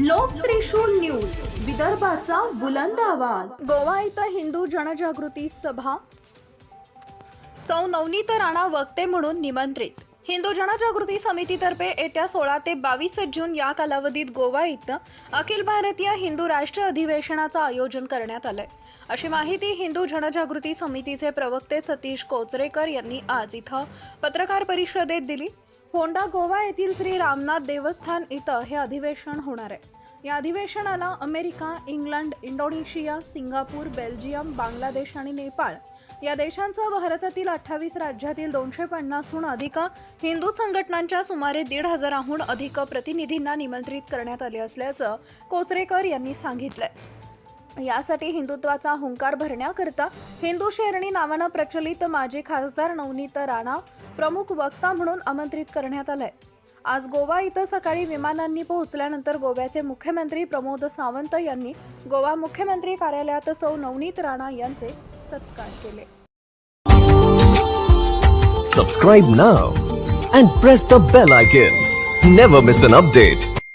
लोक त्रिशूल न्यूज, विदर्भाचा बुलंद आवाज। गोवा इथं हिंदू जनजागृती सभा, सौ नवनीत राणा वक्ते म्हणून निमंत्रित। हिंदू जनजागृती समितीतर्फे येत्या 16 ते 22 जून या कालावधीत गोवा इथं अखिल भारतीय हिंदू राष्ट्र अधिवेशनाचं आयोजन करण्यात आलंय, अशी माहिती हिंदू जनजागृती समितीचे प्रवक्ते सतीश कोचरेकर यांनी आज इथं पत्रकार परिषदेत दिली। होंडा गोवा येथील श्री रामनाथ देवस्थान इथं हे अधिवेशन होणार आहे। या अधिवेशनाला America, England, Indonesia, Singapore, Belgium, Bangladesh आणि नेपाळ या देशांसह भारतातील 28 राज्यातील 250हून अधिक हिंदू संघटनांच्या सुमारे 1,500हून अधिक प्रतिनिधींना निमंत्रित करण्यात आले असल्याचं कोचरेकर यांनी सांगितलंय। यासाठी हिंदुत्वाचा हुंकार भरण्याकरता हिंदू शेरणी नावानं प्रचलित माजी खासदार नवनीत राणा प्रमुख वक्ता म्हणून आमंत्रित करण्यात आलंय। आज गोवा इथं सकाळी विमानांनी पोहोचल्यानंतर गोव्याचे मुख्यमंत्री प्रमोद सावंत यांनी गोवा मुख्यमंत्री कार्यालयात सौ नवनीत राणा यांचे सत्कार केले। Subscribe now and press the bell icon. Never miss an update.